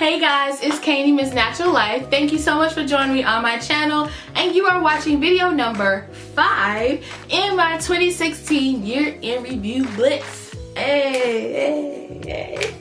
Hey guys, it's Katie, Miss Natural Life. Thank you so much for joining me on my channel, and you are watching video number 5 in my 2016 year in review Blitz. Hey.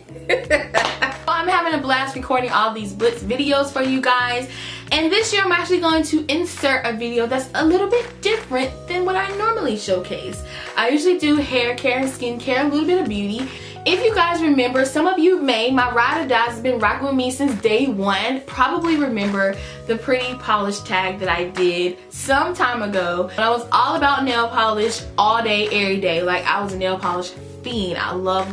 I'm having a blast recording all these Blitz videos for you guys, and this year I'm actually going to insert a video that's a little bit different than what I normally showcase. I usually do hair care and skincare, a little bit of beauty. If you guys remember, some of you may, my ride or dies has been rocking with me since day one. Probably remember the pretty polish tag that I did some time ago. When I was all about nail polish all day, every day. Like, I was a nail polish fiend. I love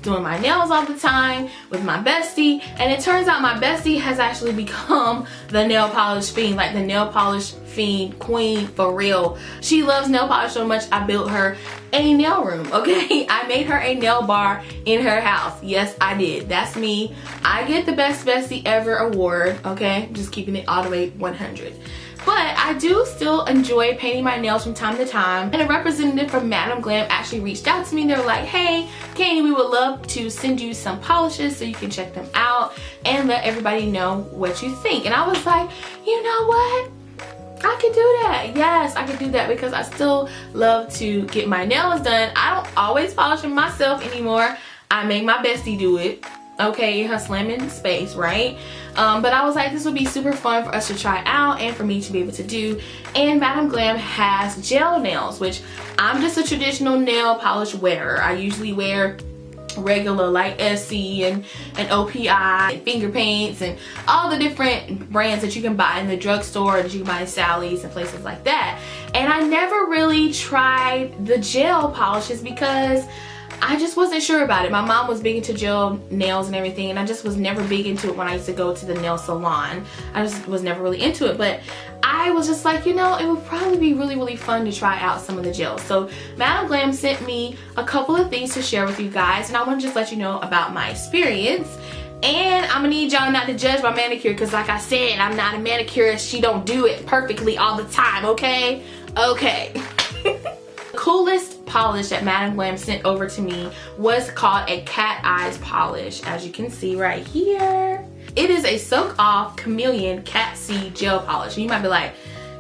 doing my nails all the time with my bestie, and it turns out my bestie has actually become the nail polish fiend, like the nail polish fiend queen for real. She loves nail polish so much I built her a nail room, okay? I made her a nail bar in her house. Yes, I did. That's me. I get the best bestie ever award, okay? Just keeping it all the way 100. But I do still enjoy painting my nails from time to time. And a representative from Madam Glam actually reached out to me. They were like, hey, Katie, we would love to send you some polishes so you can check them out and let everybody know what you think. And I was like, you know what? I could do that. Yes, I could do that because I still love to get my nails done. I don't always polish them myself anymore. I make my bestie do it. Okay, in her slamming space, right? But I was like, this would be super fun for us to try out and for me to be able to do. And Madam Glam has gel nails, which I'm just a traditional nail polish wearer. I usually wear regular like SC and OPI and finger paints and all the different brands that you can buy in the drugstore, that you can buy in Sally's and places like that. And I never really tried the gel polishes because I just wasn't sure about it. My mom was big into gel nails and everything, and I just was never big into it when I used to go to the nail salon. I just was never really into it, but I was just like, you know, it would probably be really fun to try out some of the gels. So Madam Glam sent me a couple of things to share with you guys, and I want to just let you know about my experience. And I'm gonna need y'all not to judge my manicure because, like I said, I'm not a manicurist. She don't do it perfectly all the time, okay? Okay. The coolest polish that Madam Glam sent over to me was called a cat eyes polish, as you can see right here. It is a soak off chameleon cat seed gel polish. And you might be like,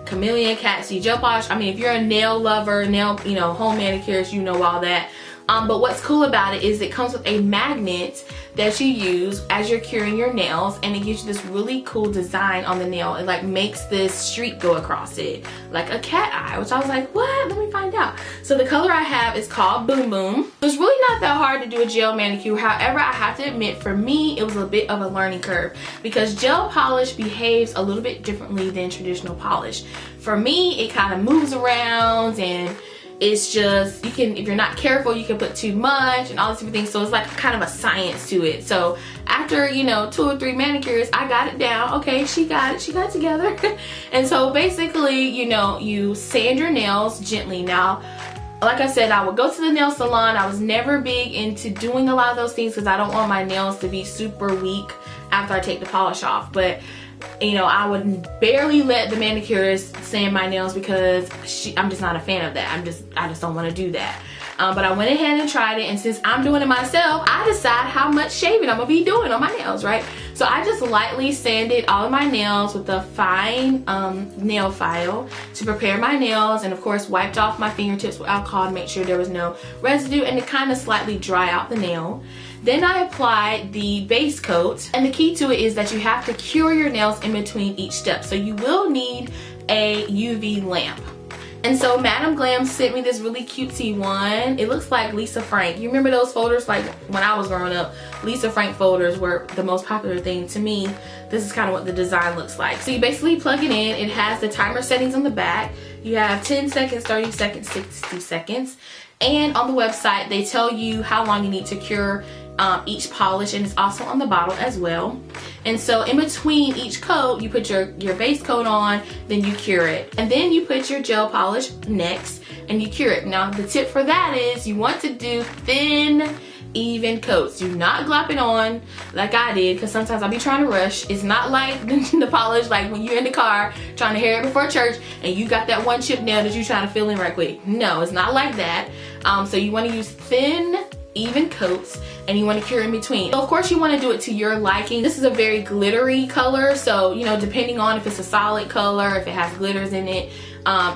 chameleon cat seed gel polish? I mean, if you're a nail lover, nail, you know, home manicurist, you know all that. But what's cool about it is it comes with a magnet that you use as you're curing your nails, and it gives you this really cool design on the nail. It like makes this streak go across it, like a cat eye, which I was like, what? Let me find out. So the color I have is called Boom Boom. It's really not that hard to do a gel manicure. However, I have to admit, for me, it was a bit of a learning curve because gel polish behaves a little bit differently than traditional polish. For me, it kind of moves around, and it's just, you can, if you're not careful, you can put too much and all these different things. So it's like kind of a science to it. So after, you know, 2 or 3 manicures, I got it down. Okay, she got it together. And so basically, you know, you sand your nails gently. Now, like I said, I would go to the nail salon. I was never big into doing a lot of those things because I don't want my nails to be super weak after I take the polish off. But you know, I would barely let the manicurist sand my nails because I'm just not a fan of that. I just don't want to do that. But I went ahead and tried it, and since I'm doing it myself, I decide how much shaving I'm gonna be doing on my nails, right? So I just lightly sanded all of my nails with a fine nail file to prepare my nails, and of course wiped off my fingertips with alcohol to make sure there was no residue and to kind of slightly dry out the nail. Then I applied the base coat, and the key to it is that you have to cure your nails in between each step. So you will need a UV lamp. And so Madam Glam sent me this really cutesy one. It looks like Lisa Frank. You remember those folders? Like when I was growing up, Lisa Frank folders were the most popular thing. To me, this is kind of what the design looks like. So you basically plug it in. It has the timer settings on the back. You have 10 seconds, 30 seconds, 60 seconds. And on the website, they tell you how long you need to cure each polish, and it's also on the bottle as well. And so in between each coat, you put your base coat on, then you cure it, and then you put your gel polish next and you cure it. Now the tip for that is you want to do thin, even coats. Do not glop it on like I did, because sometimes I'll be trying to rush. It's not like the polish like when you're in the car trying to hair it before church and you got that one chip nail that you're trying to fill in right quick. No, it's not like that. So you want to use thin even coats, and you want to cure in between. So of course you want to do it to your liking. This is a very glittery color, so you know, depending on if it's a solid color, if it has glitters in it,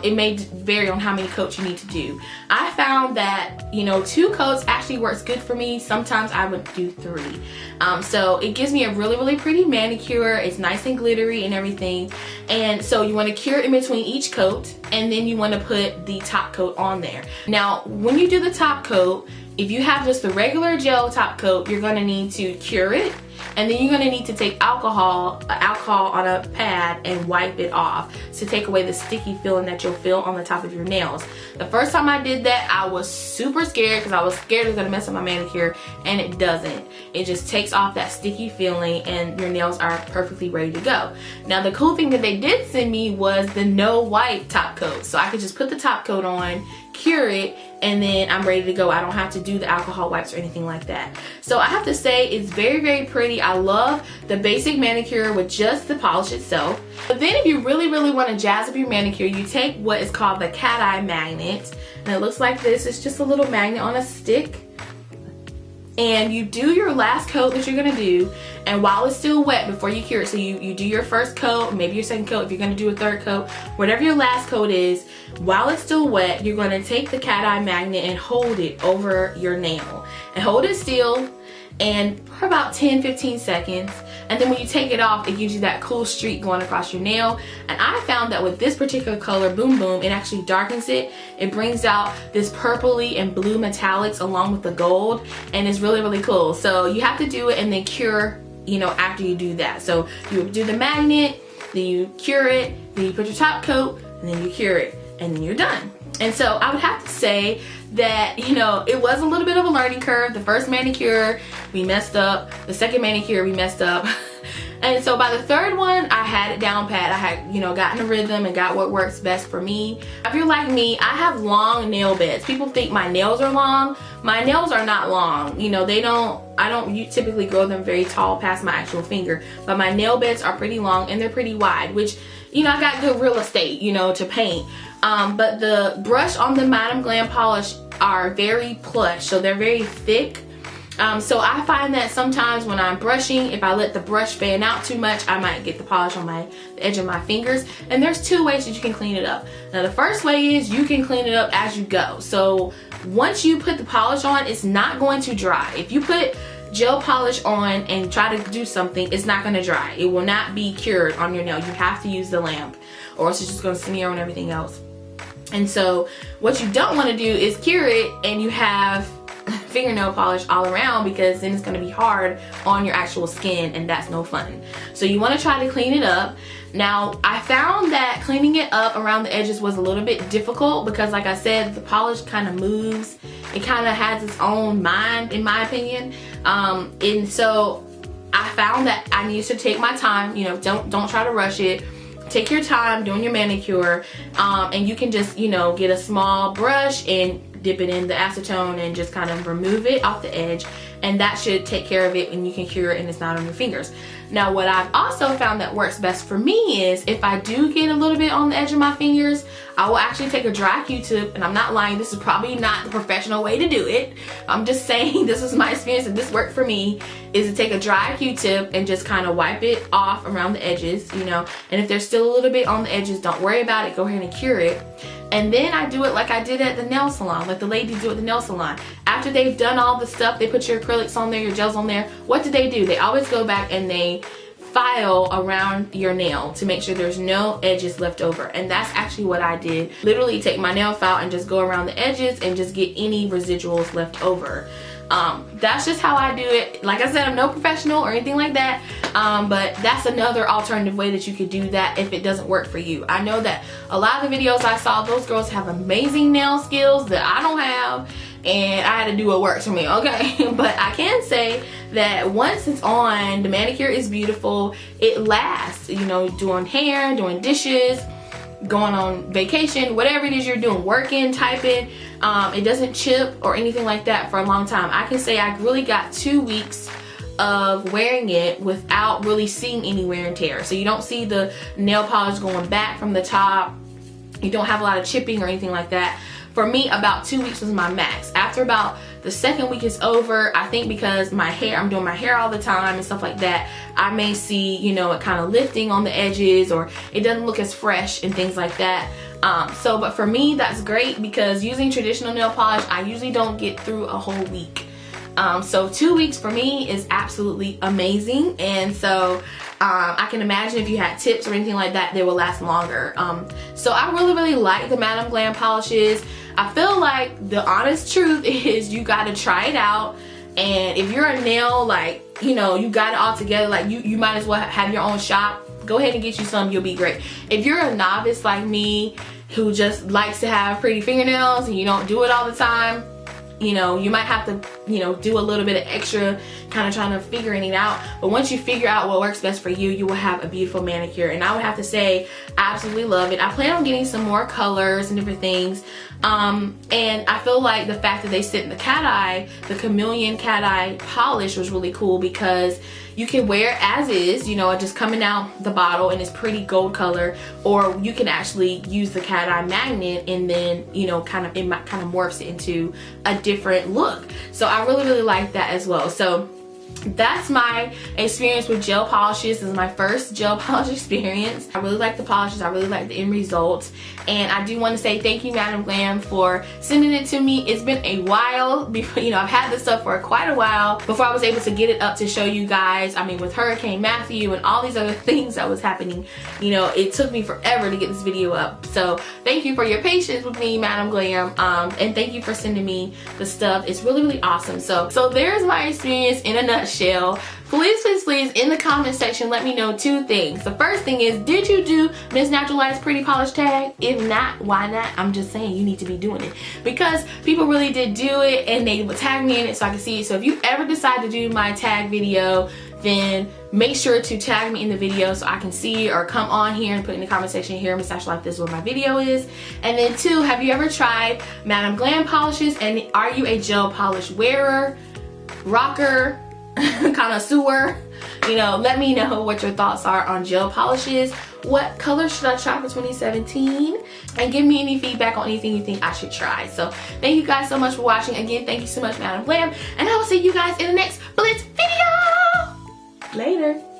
it may vary on how many coats you need to do. I found that, you know, 2 coats actually works good for me. Sometimes I would do 3. So it gives me a really pretty manicure. It's nice and glittery and everything. And so you want to cure in between each coat, and then you want to put the top coat on there. Now when you do the top coat, if you have just the regular gel top coat, you're going to need to cure it, and then you're going to need to take alcohol on a pad and wipe it off to take away the sticky feeling that you'll feel on the top of your nails. The first time I did that, I was super scared because I was scared it was going to mess up my manicure, and it doesn't. It just takes off that sticky feeling and your nails are perfectly ready to go. Now the cool thing that they did send me was the no wipe top coat, so I could just put the top coat on, cure it, and then I'm ready to go. I don't have to do the alcohol wipes or anything like that. So I have to say it's very pretty. I love the basic manicure with just the polish itself. But then if you really want to jazz up your manicure, you take what is called the cat eye magnet, and it looks like this. It's just a little magnet on a stick, and you do your last coat that you're gonna do, and while it's still wet before you cure it, so you do your first coat, maybe your second coat, if you're gonna do a third coat, whatever your last coat is, while it's still wet, you're gonna take the cat eye magnet and hold it over your nail, and hold it still and for about 10-15 seconds, and then when you take it off, it gives you that cool streak going across your nail. And I found that with this particular color, Boom Boom, it actually darkens it. It brings out this purpley and blue metallics along with the gold, and it's really cool. So you have to do it and then cure, you know, after you do that. So you do the magnet, then you cure it, then you put your top coat, and then you cure it, and then you're done. And so I would have to say that, you know, it was a little bit of a learning curve. The first manicure, we messed up. The second manicure, we messed up. And so by the third one, I had it down pat. I had, you know, gotten a rhythm and got what works best for me. If you're like me, I have long nail beds. People think my nails are long. My nails are not long. You know, I don't typically grow them very tall past my actual finger. But my nail beds are pretty long and they're pretty wide, which, you know, I got good real estate, you know, to paint. But the brush on the Madam Glam polish are very plush, so they're very thick. So I find that sometimes when I'm brushing, if I let the brush fan out too much, I might get the polish on the edge of my fingers. And there's 2 ways that you can clean it up. Now the first way is you can clean it up as you go. So once you put the polish on, it's not going to dry. If you put gel polish on and try to do something, it's not going to dry. It will not be cured on your nail. You have to use the lamp, or else it's just going to smear on everything else. And so what you don't want to do is cure it and you have fingernail polish all around, because then it's going to be hard on your actual skin, and that's no fun. So you want to try to clean it up. Now I found that cleaning it up around the edges was a little bit difficult because, like I said, the polish kind of moves. It kind of has its own mind, in my opinion. And so I found that I needed to take my time. You know, don't try to rush it. Take your time doing your manicure, and you can just, you know, get a small brush and dip it in the acetone and just kind of remove it off the edge, and that should take care of it, and you can cure it and it's not on your fingers. Now what I've also found that works best for me is if I do get a little bit on the edge of my fingers, I will actually take a dry Q-tip, and I'm not lying, this is probably not the professional way to do it. I'm just saying this is my experience and this worked for me, is to take a dry Q-tip and just kind of wipe it off around the edges, you know, and if there's still a little bit on the edges, don't worry about it, go ahead and cure it. And then I do it like I did at the nail salon, like the ladies do at the nail salon. After they've done all the stuff, they put your acrylics on there, your gels on there, what do? They always go back and they file around your nail to make sure there's no edges left over. And that's actually what I did. Literally take my nail file and just go around the edges and just get any residuals left over. That's just how I do it. Like I said, I'm no professional or anything like that, but that's another alternative way that you could do that if it doesn't work for you. I know that a lot of the videos I saw, those girls have amazing nail skills that I don't have, and I had to do what works for me, okay? But I can say that once it's on, the manicure is beautiful. It lasts, you know, doing hair, doing dishes, going on vacation, whatever it is you're doing, working, typing, it doesn't chip or anything like that for a long time. I can say I really got 2 weeks of wearing it without really seeing any wear and tear. So you don't see the nail polish going back from the top. You don't have a lot of chipping or anything like that. For me, about 2 weeks was my max. After about the the second week is over, I think because my hair, I'm doing my hair all the time and stuff like that, I may see, you know, it kind of lifting on the edges, or it doesn't look as fresh and things like that. But for me, that's great, because using traditional nail polish, I usually don't get through a whole week. So 2 weeks for me is absolutely amazing. And so I can imagine if you had tips or anything like that, they will last longer. So I really like the Madam Glam polishes. I feel like the honest truth is you got to try it out. And if you're a nail, like, you know, you got it all together, like you might as well have your own shop. Go ahead and get you some, you'll be great. If you're a novice like me who just likes to have pretty fingernails and you don't do it all the time, you know, you might have to, you know, do a little bit of extra kind of trying to figure it out. But once you figure out what works best for you, you will have a beautiful manicure. And I would have to say, I absolutely love it. I plan on getting some more colors and different things. And I feel like the fact that they sent the cat eye, the chameleon cat eye polish, was really cool, because you can wear it as is, you know, just coming out the bottle and it's pretty gold color, or you can actually use the cat eye magnet and then, you know, it kind of morphs it into a different look. So I really like that as well. So that's my experience with gel polishes. This is my first gel polish experience. I really like the polishes. I really like the end results. And I do want to say thank you, Madam Glam, for sending it to me. It's been a while before, you know, I've had this stuff for quite a while before I was able to get it up to show you guys. I mean, with Hurricane Matthew and all these other things that was happening, you know, it took me forever to get this video up. So thank you for your patience with me, Madam Glam. And thank you for sending me the stuff. It's really awesome. So there's my experience in a nutshell. Please in the comment section let me know 2 things. The first thing is, did you do MzNaturalLife's pretty polish tag? If not, why not? I'm just saying you need to be doing it, because people really did do it and they would tag me in it so I can see it. So if you ever decide to do my tag video, then make sure to tag me in the video so I can see it, or come on here and put in the comment section here, MzNaturalLife, this is what my video is. And then 2, have you ever tried Madam Glam polishes, and are you a gel polish wearer, rocker, connoisseur? You know, let me know what your thoughts are on gel polishes. What color should I try for 2017? And give me any feedback on anything you think I should try. So thank you guys so much for watching. Again, thank you so much, Madam Glam, and I will see you guys in the next Blitz video. Later.